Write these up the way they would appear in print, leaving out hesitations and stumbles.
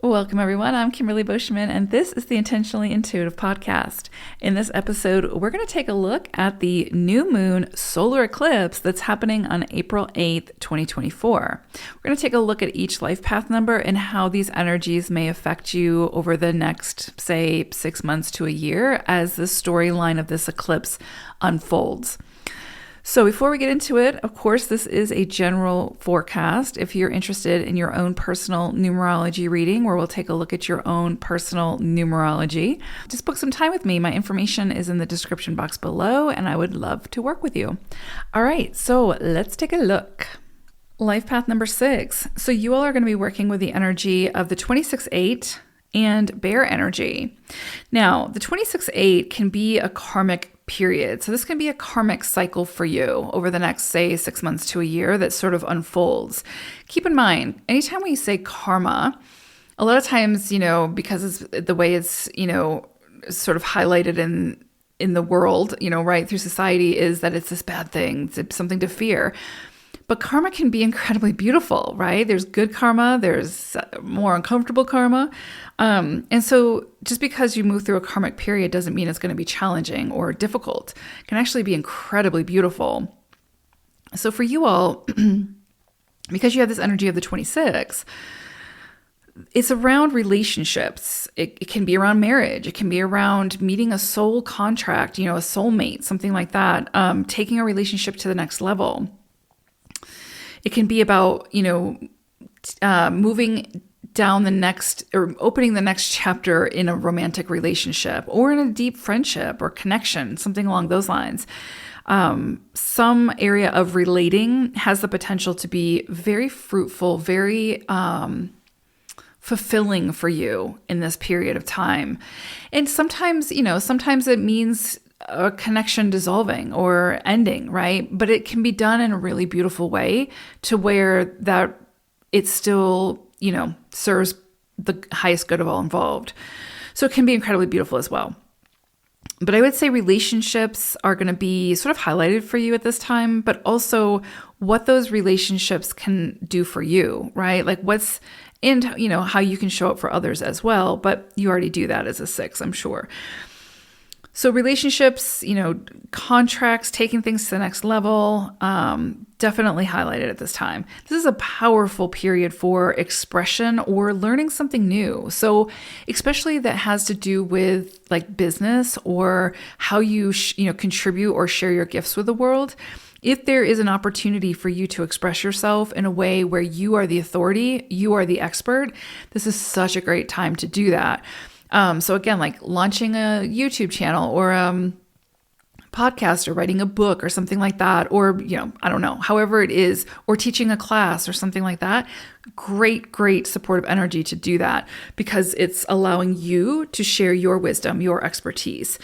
Welcome, everyone. I'm Kimberly Boschman, and this is the Intentionally Intuitive podcast. In this episode, we're going to take a look at the new moon solar eclipse that's happening on April 8th, 2024. We're going to take a look at each life path number and how these energies may affect you over the next, say, 6 months to a year as the storyline of this eclipse unfolds. So before we get into it, of course, this is a general forecast. If you're interested in your own personal numerology reading, where we'll take a look at your own personal numerology, just book some time with me. My information is in the description box below, and I would love to work with you. All right, so let's take a look. Life path number 6. So you all are going to be working with the energy of the 26-8 and bear energy. Now, the 26-8 can be a karmic period. So this can be a karmic cycle for you over the next, say, 6 months to a year that sort of unfolds. Keep in mind, anytime we say karma, a lot of times, because it's the way it's, sort of highlighted in the world, right, through society, is that it's this bad thing, it's something to fear. But karma can be incredibly beautiful, right? There's good karma, there's more uncomfortable karma. And so just because you move through a karmic period doesn't mean it's going to be challenging or difficult. It can actually be incredibly beautiful. So for you all, because you have this energy of the 26, it's around relationships. It can be around marriage. It can be around meeting a soul contract, a soulmate, something like that, taking a relationship to the next level. It can be about, moving down the next or opening the next chapter in a romantic relationship or in a deep friendship or connection, something along those lines. Some area of relating has the potential to be very fruitful, very fulfilling for you in this period of time. And sometimes it means a connection dissolving or ending, right? But it can be done in a really beautiful way to where that it still, serves the highest good of all involved. So it can be incredibly beautiful as well. But I would say relationships are going to be sort of highlighted for you at this time, but also what those relationships can do for you, right? Like and how you can show up for others as well. But you already do that as a 6, I'm sure. So relationships, contracts, taking things to the next level, definitely highlighted at this time. This is a powerful period for expression or learning something new. So especially that has to do with like business or how you, contribute or share your gifts with the world. If there is an opportunity for you to express yourself in a way where you are the authority, you are the expert, this is such a great time to do that. So again, like launching a YouTube channel or a podcast or writing a book or something like that, or, I don't know, however it is, or teaching a class or something like that, great supportive energy to do that because it's allowing you to share your wisdom, your expertise.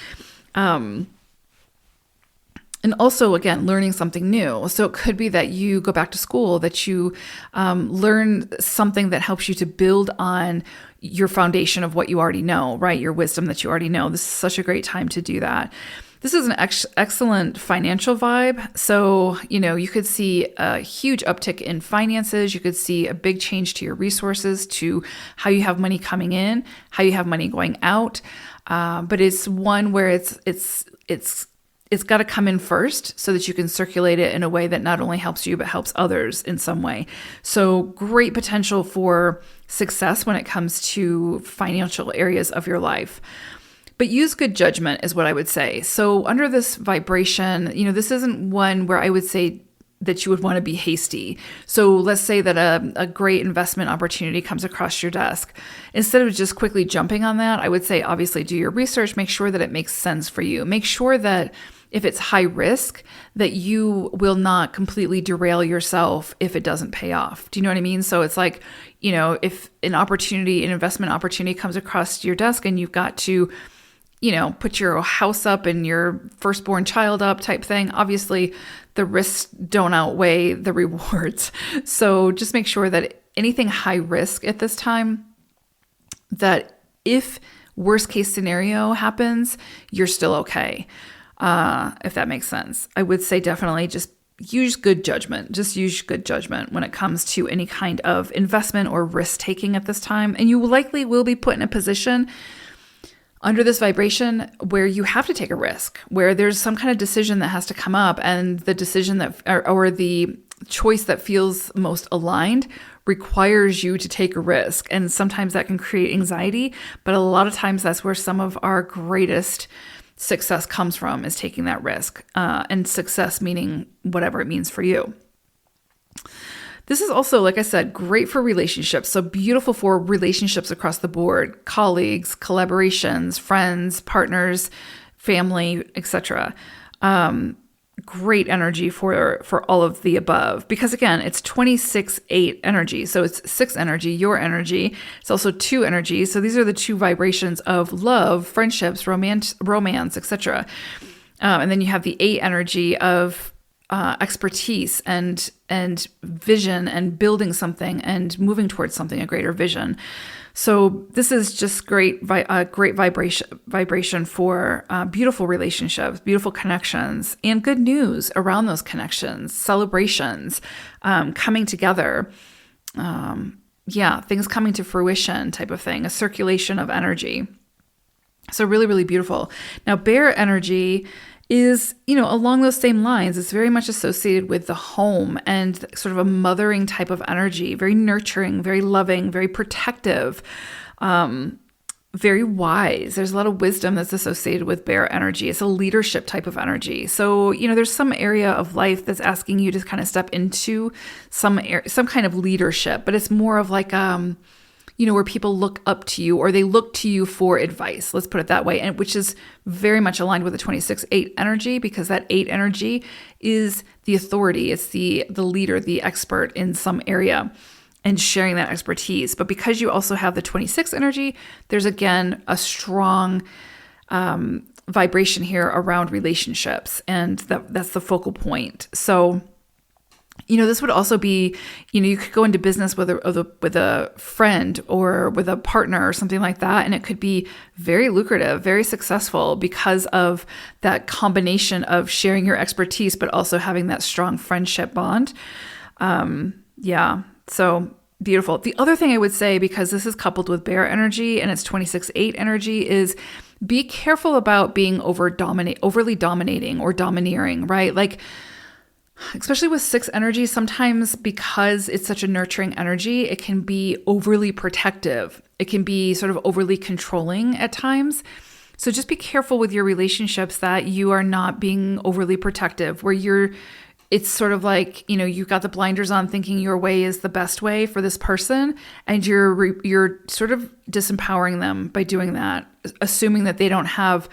And also, again, learning something new. So it could be that you go back to school, that you learn something that helps you to build on your foundation of what you already know, right? Your wisdom that you already know. This is such a great time to do that. This is an excellent financial vibe. So, you could see a huge uptick in finances. You could see a big change to your resources, to how you have money coming in, how you have money going out. But it's one where it's got to come in first so that you can circulate it in a way that not only helps you, but helps others in some way. So great potential for success when it comes to financial areas of your life. But use good judgment is what I would say. So under this vibration, this isn't one where I would say that you would want to be hasty. So let's say that a great investment opportunity comes across your desk. Instead of just quickly jumping on that, I would say obviously do your research, make sure that it makes sense for you. Make sure that if it's high risk, that you will not completely derail yourself if it doesn't pay off. Do you know what I mean? So it's like, if an investment opportunity comes across your desk and you've got to, put your house up and your firstborn child up type thing, obviously the risks don't outweigh the rewards. So just make sure that anything high risk at this time, that if worst case scenario happens, you're still okay. If that makes sense. I would say definitely just, use good judgment. Just use good judgment when it comes to any kind of investment or risk taking at this time. And you likely will be put in a position under this vibration where you have to take a risk, where there's some kind of decision that has to come up, and the decision that, or the choice that feels most aligned requires you to take a risk. And sometimes that can create anxiety, but a lot of times that's where some of our greatest success comes from, is taking that risk, and success meaning whatever it means for you. This is also, like I said, great for relationships. So beautiful for relationships across the board: colleagues, collaborations, friends, partners, family, etc. Great energy for all of the above, because again, it's 26-8 energy. So it's 6 energy, your energy. It's also 2 energy. So these are the 2 vibrations of love, friendships, romance, etc. And then you have the 8 energy of expertise and vision and building something and moving towards something, a greater vision. So this is just great vibration for beautiful relationships, beautiful connections, and good news around those connections, celebrations, coming together. Things coming to fruition type of thing, a circulation of energy. So really, really beautiful. Now, bear energy is, along those same lines. It's very much associated with the home and sort of a mothering type of energy, very nurturing, very loving, very protective, very wise. There's a lot of wisdom that's associated with bear energy. It's a leadership type of energy. So, there's some area of life that's asking you to kind of step into some kind of leadership, but it's more of like, where people look up to you, or they look to you for advice. Let's put it that way. And which is very much aligned with the 26-8 energy, because that 8 energy is the authority. It's the leader, the expert in some area, and sharing that expertise. But because you also have the 26 energy, there's again a strong vibration here around relationships. And that's the focal point. So this would also be, you could go into business with a friend or with a partner or something like that, and it could be very lucrative, very successful because of that combination of sharing your expertise, but also having that strong friendship bond. So beautiful. The other thing I would say, because this is coupled with bear energy and it's 26-8 energy, is be careful about being overly dominating or domineering, right? Like, especially with 6 energy, sometimes because it's such a nurturing energy, it can be overly protective. It can be sort of overly controlling at times. So just be careful with your relationships that you are not being overly protective, where it's sort of like, you've got the blinders on thinking your way is the best way for this person, and you're sort of disempowering them by doing that, assuming that they don't have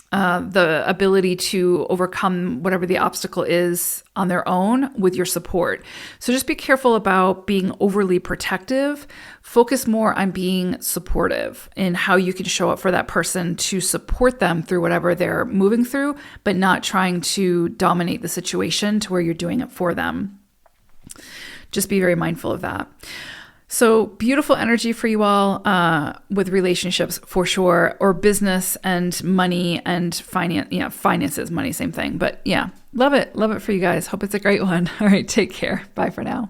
the ability to overcome whatever the obstacle is on their own with your support. So just be careful about being overly protective. Focus more on being supportive in how you can show up for that person to support them through whatever they're moving through, but not trying to dominate the situation to where you're doing it for them. Just be very mindful of that. So beautiful energy for you all with relationships for sure, or business and money and finance. Finances, money, same thing. But love it for you guys. Hope it's a great one. All right, take care. Bye for now.